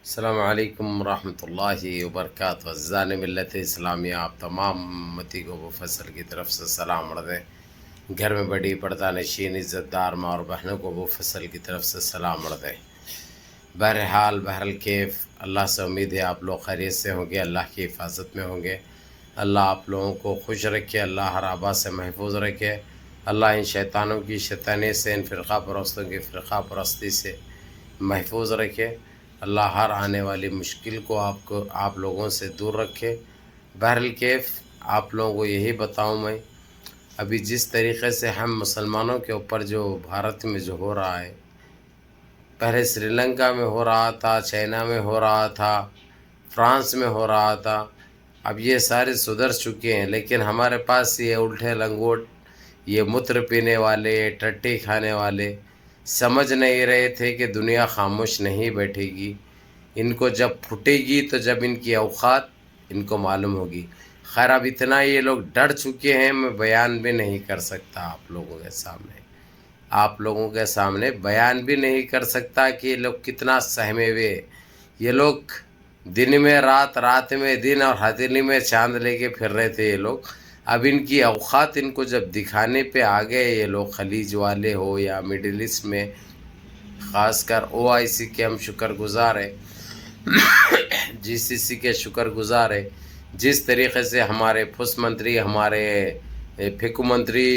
السلام علیکم ورحمۃ اللہ وبرکاتہ. عزیزان ملت اسلامیہ، آپ تمام امتی کو مفصل کی طرف سے سلام عرض ہے. گھر میں بڑی پردہ نشین عزت دار ماں اور بہنوں کو مفصل کی طرف سے سلام عرض ہے. بہرحال بہرالکیف اللہ سے امید ہے آپ لوگ خیریت سے ہوں گے، اللہ کی حفاظت میں ہوں گے. اللہ آپ لوگوں کو خوش رکھے، اللہ ہر آبا سے محفوظ رکھے. اللہ ان شیطانوں کی شیطانی سے، ان فرقہ پرستوں کی فرقہ پرستی سے محفوظ رکھے. اللہ ہر آنے والی مشکل کو آپ لوگوں سے دور رکھے. بہرالکیف آپ لوگوں کو یہی بتاؤں میں، ابھی جس طریقے سے ہم مسلمانوں کے اوپر جو بھارت میں جو ہو رہا ہے، پہلے سری لنکا میں ہو رہا تھا، چائنا میں ہو رہا تھا، فرانس میں ہو رہا تھا، اب یہ سارے سدھر چکے ہیں. لیکن ہمارے پاس یہ الٹے لنگوٹ، یہ متر پینے والے، ٹٹی کھانے والے سمجھ نہیں رہے تھے کہ دنیا خاموش نہیں بیٹھے گی. ان کو جب پھٹے گی تو جب ان کی اوقات ان کو معلوم ہوگی. خیر اب اتنا یہ لوگ ڈر چکے ہیں، میں بیان بھی نہیں کر سکتا آپ لوگوں کے سامنے بیان بھی نہیں کر سکتا کہ یہ لوگ کتنا سہمے ہوئے. یہ لوگ دن میں رات، رات میں دن، اور ہتھیلی میں چاند لے کے پھر رہے تھے یہ لوگ. اب ان کی اوقات ان کو جب دکھانے پہ آ گئے، یہ لوگ خلیج والے ہو یا مڈل ایسٹ میں، خاص کر OIC کے ہم شکر گزار ہیں، GCC کے شکر گزار ہے. جس طریقے سے ہمارے پھس منتری، ہمارے پھیکو منتری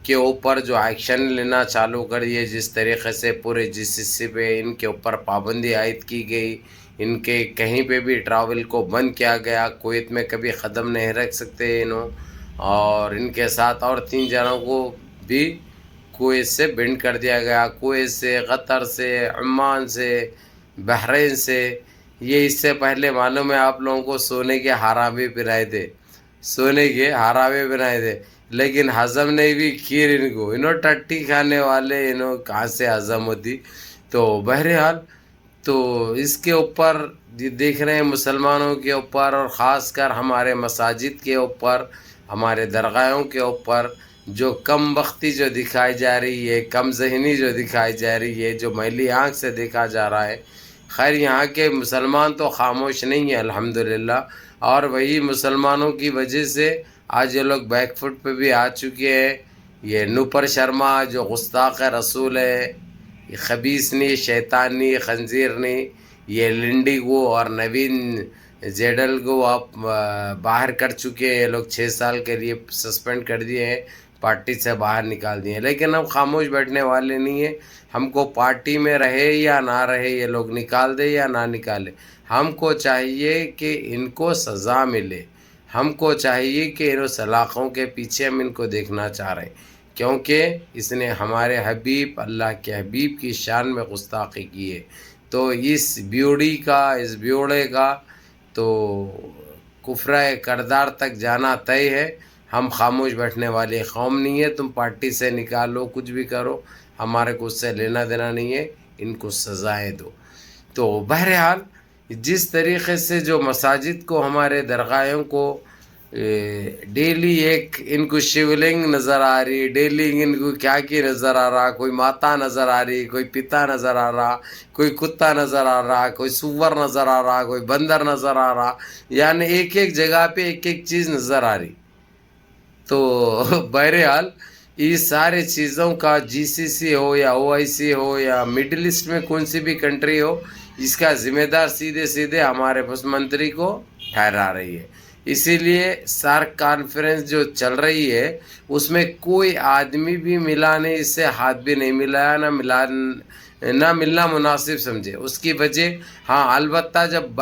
کے اوپر جو ایکشن لینا چالو کر دیے، جس طریقے سے پورے GCC پہ ان کے اوپر پابندی عائد کی گئی، ان کے کہیں پہ بھی ٹراول کو بند کیا گیا. کویت میں کبھی قدم نہیں رکھ سکتے انہوں، اور ان کے ساتھ اور 3 جنوں کو بھی کویت سے بینڈ کر دیا گیا. کویت سے، قطر سے، عمان سے، بحرین سے. یہ اس سے پہلے معلوم ہے آپ لوگوں کو سونے کے حرامے پہنائے تھے، سونے کے حرامے بنائے تھے، لیکن ہضم نہیں بھی کھیر ان کو. انہوں ٹٹی کھانے والے، انہوں کہاں سے ہضم ہوتی. تو بہرحال تو اس کے اوپر دیکھ رہے ہیں، مسلمانوں کے اوپر اور خاص کر ہمارے مساجد کے اوپر، ہمارے درگاہوں کے اوپر جو کم بختی جو دکھائی جا رہی ہے، کم ذہنی جو دکھائی جا رہی ہے، جو میلی آنکھ سے دیکھا جا رہا ہے. خیر یہاں کے مسلمان تو خاموش نہیں ہیں الحمدللہ، اور وہی مسلمانوں کی وجہ سے آج یہ لوگ بیک فٹ پہ بھی آ چکے ہیں. یہ نوپر شرما جو گستاخ رسول ہے، یہ خبیث شیطانی خنزیرنی، یہ لنڈی کو اور نوین جیڈل کو آپ باہر کر چکے ہیں. یہ لوگ 6 سال کے لیے سسپینڈ کر دیے ہیں، پارٹی سے باہر نکال دیے ہیں. لیکن ہم خاموش بیٹھنے والے نہیں ہیں. ہم کو پارٹی میں رہے یا نہ رہے، یہ لوگ نکال دے یا نہ نکالے، ہم کو چاہیے کہ ان کو سزا ملے. ہم کو چاہیے کہ ان سلاخوں کے پیچھے ہم ان کو دیکھنا چاہ رہے ہیں، کیونکہ اس نے ہمارے حبیب، اللہ کے حبیب کی شان میں گستاخی کی ہے. تو اس بیوڑی کا، اس بیوڑے کا تو کفر کردار تک جانا طے ہے. ہم خاموش بیٹھنے والی قوم نہیں ہے. تم پارٹی سے نکالو، کچھ بھی کرو، ہمارے کو اس سے لینا دینا نہیں ہے. ان کو سزائیں دو. تو بہرحال جس طریقے سے جو مساجد کو، ہمارے درگاہوں کو ڈیلی ایک ان کو شیولنگ نظر آ رہی، ڈیلی ان کو کیا کی نظر آ رہا، کوئی ماتا نظر آ رہی، کوئی پتا نظر آ رہا، کوئی کتا نظر آ رہا، کوئی سور نظر آ رہا، کوئی بندر نظر آ رہا. یعنی ایک ایک جگہ پہ ایک ایک چیز نظر آ رہی. تو بہرحال اس سارے چیزوں کا GCC ہو یا OIC ہو یا مڈل ایسٹ میں کون سی بھی کنٹری ہو، اس کا ذمہ دار سیدھے ہمارے پس منتری کو ٹھہرا رہی ہے. اسی لیے سارک کانفرنس جو چل رہی ہے، اس میں کوئی آدمی بھی ملا نہیں، اس سے ہاتھ بھی نہیں ملایا، نہ ملنا مناسب سمجھے. اس کی وجہ ہاں البتہ جب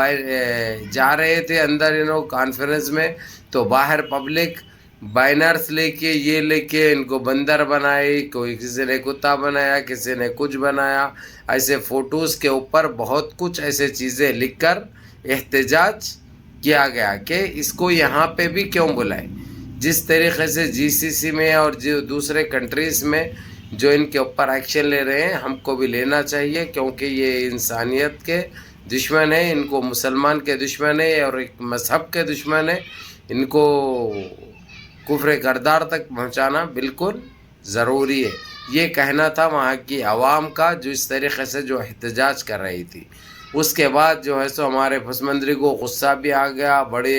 جا رہے تھے اندر انہوں کانفرنس میں، تو باہر پبلک بینرز لے کے، یہ لے کے ان کو بندر بنائی، کوئی کسی نے کتا بنایا، کسی نے کچھ بنایا. ایسے فوٹوز کے اوپر بہت کچھ ایسے چیزیں لکھ کر احتجاج کیا گیا کہ اس کو یہاں پہ بھی کیوں بلائے. جس طریقے سے GCC میں اور جو دوسرے کنٹریز میں جو ان کے اوپر ایکشن لے رہے ہیں، ہم کو بھی لینا چاہیے، کیونکہ یہ انسانیت کے دشمن ہیں. ان کو مسلمان کے دشمن ہیں اور ایک مذہب کے دشمن ہیں. ان کو کفر کردار تک پہنچانا بالکل ضروری ہے. یہ کہنا تھا وہاں کی عوام کا، جو اس طریقے سے جو احتجاج کر رہی تھی. اس کے بعد جو ہے سو ہمارے پھس منتری کو غصہ بھی آ گیا، بڑے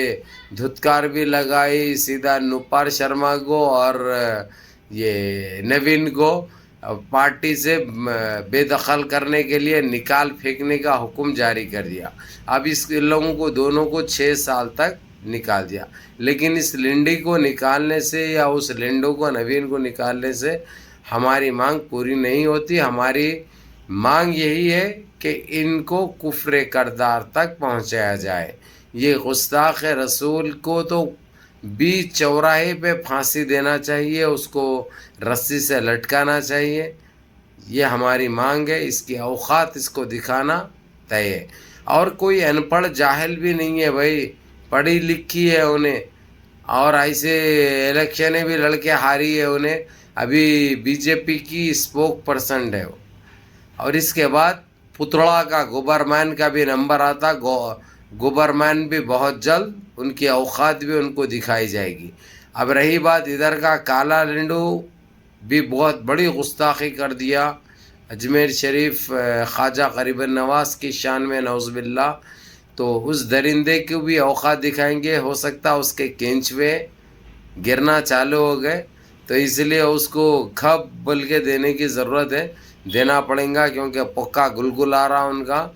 دھتکار بھی لگائی سیدھا نوپار شرما کو اور یہ نوین کو پارٹی سے بے دخل کرنے کے لیے نکال پھینکنے کا حکم جاری کر دیا۔ اب اس لوگوں کو دونوں کو 6 سال تک نکال دیا، لیکن اس لنڈی کو نکالنے سے یا اس لنڈو کو نوین کو نکالنے سے ہماری مانگ پوری نہیں ہوتی۔ ہماری مانگ یہی ہے کہ ان کو کفر کردار تک پہنچایا جائے۔ یہ گستاخ رسول کو تو بیچ چوراہے پہ پھانسی دینا چاہیے، اس کو رسی سے لٹکانا چاہیے۔ یہ ہماری مانگ ہے، اس کی اوقات اس کو دکھانا طے ہے۔ اور کوئی ان پڑھ جاہل بھی نہیں ہے بھائی، پڑھی لکھی ہے انہیں، اور ایسے الیکشنیں بھی لڑ کے ہاری ہے انہیں۔ ابھی بی جے پی کی اسپوک پرسن ہے وہ۔ اور اس کے بعد پتڑا کا گوبرمین کا بھی نمبر آتا، گوبرمین بھی بہت جلد ان کی اوقات بھی ان کو دکھائی جائے گی۔ اب رہی بات ادھر کا، کالا لنڈو بھی بہت بڑی گستاخی کر دیا اجمیر شریف خواجہ غریب نواز کی شان میں، نعوذ باللہ۔ تو اس درندے کو بھی اوقات دکھائیں گے، ہو سکتا اس کے کینچوے گرنا چالو ہو گئے، تو اس لیے اس کو کھب بول کے دینے کی ضرورت ہے، دینا پڑیں گا، کیونکہ پکا گلگل آ رہا ان کا،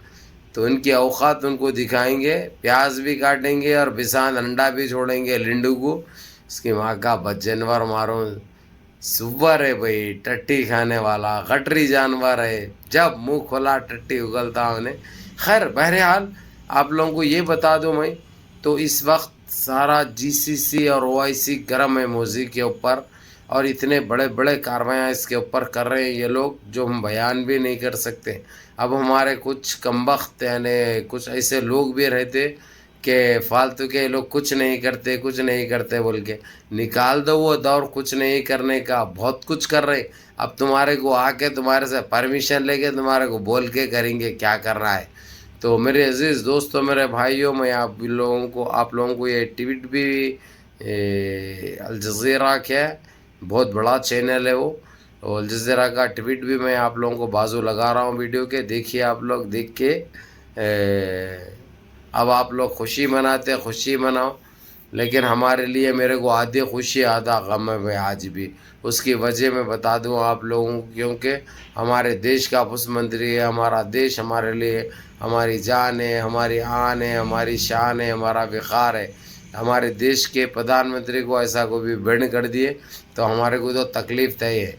تو ان کی اوقات ان کو دکھائیں گے، پیاز بھی کاٹیں گے اور بسان انڈا بھی چھوڑیں گے لنڈو کو۔ اس کی ماں کا بد جانور مارو، سور ہے بھائی، ٹٹی کھانے والا غٹری جانور ہے، جب منہ کھولا ٹٹی اگلتا انہیں۔ خیر بہرحال آپ لوگوں کو یہ بتا دوں میں، تو اس وقت سارا جی سی سی اور او آئی سی گرم ہے موضوع کے اوپر، اور اتنے بڑے بڑے کاروائیاں اس کے اوپر کر رہے ہیں یہ لوگ، جو ہم بیان بھی نہیں کر سکتے۔ اب ہمارے کچھ کمبخت یعنی کچھ ایسے لوگ بھی رہتے کہ فالتو کے لوگ کچھ نہیں کرتے بول کے نکال دو وہ دور کچھ نہیں کرنے کا، بہت کچھ کر رہے۔ اب تمہارے کو آ کے تمہارے سے پرمیشن لے کے تمہارے کو بول کے کریں گے کیا کرنا ہے۔ تو میرے عزیز دوستوں، میرے بھائیوں، میں آپ لوگوں کو یہ ٹویٹ بھی الجزیرہ کے بہت بڑا چینل ہے وہ، اور الجزیرہ کا ٹویٹ بھی میں آپ لوگوں کو بازو لگا رہا ہوں ویڈیو کے، دیکھیے آپ لوگ دیکھ کے۔ اب آپ لوگ خوشی مناتے، خوشی مناؤ، لیکن ہمارے لیے میرے کو آدھی خوشی آدھا غم ہے بھائی آج بھی۔ اس کی وجہ میں بتا دوں آپ لوگوں کو، کیونکہ ہمارے دیش کا پھس منتری ہے، ہمارا دیش ہمارے لیے ہماری جان ہے، ہماری آن ہے، ہماری شان ہے، ہمارا وقار ہے۔ ہمارے دیش کے پردھان منتری کو ایسا کو بھی بینڈ کر دیے تو ہمارے کو تو تکلیف طے ہے۔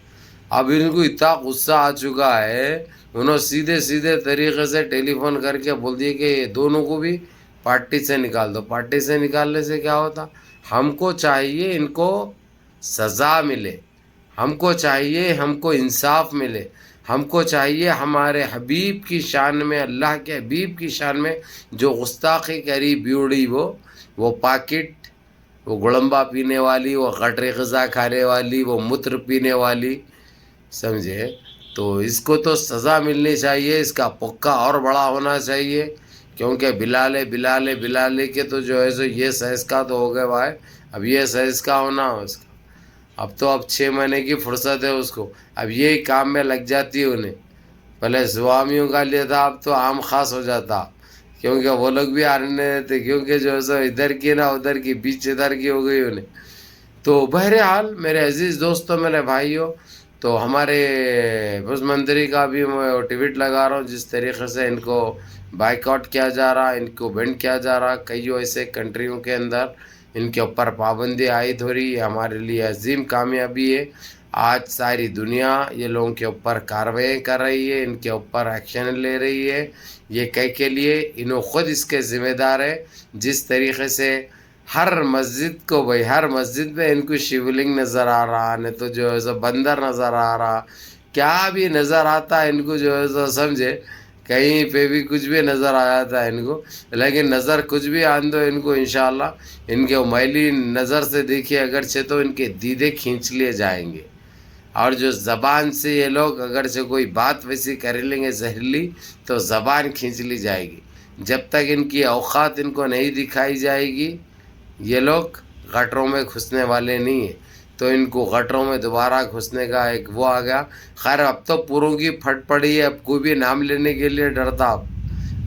اب ان کو اتنا غصہ آ چکا ہے، انہوں سیدھے طریقے سے ٹیلی فون کر کے بول دیے کہ یہ دونوں کو بھی پارٹی سے نکال دو۔ پارٹی سے نکالنے سے کیا ہوتا؟ ہم کو چاہیے ان کو سزا ملے، ہم کو چاہیے ہم کو انصاف ملے، ہم کو چاہیے ہمارے حبیب کی شان میں، اللہ کے حبیب کی شان میں جو گستاخی کری بیوڑی، وہ پاکٹ، وہ گڑمبا پینے والی، وہ غٹری غذا کھانے والی، وہ متر پینے والی، سمجھے؟ تو اس کو تو سزا ملنی چاہیے، اس کا پکا اور بڑا ہونا چاہیے، کیونکہ بلال کے تو جو ہے سو یہ سائز کا تو ہو گئے بھائی، اب یہ سائز کا ہونا ہو اس کا، اب 6 مہینے کی فرصت ہے اس کو، اب یہی کام میں لگ جاتی ہے انہیں۔ پہلے سوامیوں کا لیے تھا، اب تو عام خاص ہو جاتا، کیونکہ وہ لوگ بھی آنے دیتے، کیونکہ جو ہے سو ادھر کی نہ ادھر کی، بیچ ادھر کی ہو گئی انہیں۔ تو بہرحال میرے عزیز دوستوں، میرے بھائیوں، تو ہمارے پھس منتری کا بھی میں ٹویٹ لگا رہا ہوں، جس طریقے سے ان کو بائیک آؤٹ کیا جا رہا، ان کو بینڈ کیا جا رہا، کئی ایسے کنٹریوں کے اندر ان کے اوپر پابندی عائد ہو رہی ہے، ہمارے لیے عظیم کامیابی ہے۔ آج ساری دنیا یہ لوگوں کے اوپر کارروائی کر رہی ہے، ان کے اوپر ایکشن لے رہی ہے، یہ کہہ کے لیے انہوں خود اس کے ذمہ دار ہے۔ جس طریقے سے ہر مسجد کو بھائی، ہر مسجد میں ان کو شیولنگ نظر آ رہا، نہیں تو جو ہے سو بندر نظر آ رہا، کیا بھی نظر آتا ان کو، جو ہے سو سمجھے کہیں پہ بھی کچھ بھی نظر آیا تھا ان کو، لیکن نظر کچھ بھی آن دو ان کو، انشاءاللہ ان کے میلی نظر سے دیکھیے اگرچہ تو ان کے دیدے کھینچ لیے جائیں گے، اور جو زبان سے یہ لوگ اگرچہ کوئی بات ویسی کر لیں گے زہریلی تو زبان کھینچ لی جائے گی۔ جب تک ان کی اوقات ان کو نہیں دکھائی جائے گی، یہ لوگ غٹروں میں گھسنے والے نہیں ہیں، تو ان کو غٹروں میں دوبارہ گھسنے کا ایک وہ آ گیا۔ خیر اب تو پوروں کی پھٹ پڑی ہے، اب کوئی بھی نام لینے کے لیے ڈرتا،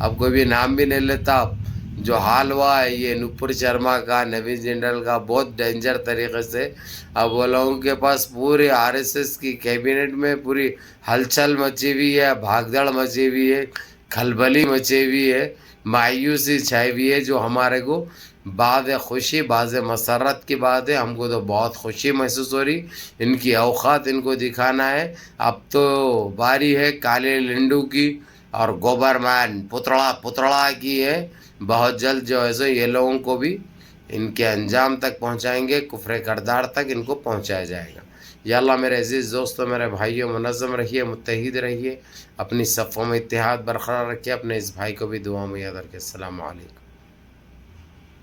اب کوئی بھی نام بھی نہیں لیتا. اب جو حال ہوا ہے یہ نپور شرما کا, نوین جنڈل کا, بہت ڈینجر طریقے سے اب وہ لوگوں کے پاس پوری RSS کی کیبنٹ میں پوری ہلچل مچی ہوئی ہے, بھاگ دوڑ مچی ہوئی ہے, کھلبلی مچی ہوئی ہے, مایوسی چھائی ہوئی ہے, جو ہمارے کو بعد خوشی بعض مسرت کی بات ہے. ہم کو تو بہت خوشی محسوس ہو رہی, ان کی اوقات ان کو دکھانا ہے. اب تو باری ہے کالے لنڈو کی اور گوبر مین پتڑا کی ہے. بہت جلد جو ہے سو یہ لوگوں کو بھی ان کے انجام تک پہنچائیں گے, کفر کردار تک ان کو پہنچایا جائے گا. یا اللہ میرے عزیز دوستوں, میرے بھائیوں, منظم رہیے, متحد رہیے, اپنی صفوں میں اتحاد برقرار رکھیے. اپنے اس بھائی کو بھی دعا میں یاد رکھیے. السلام علیکم.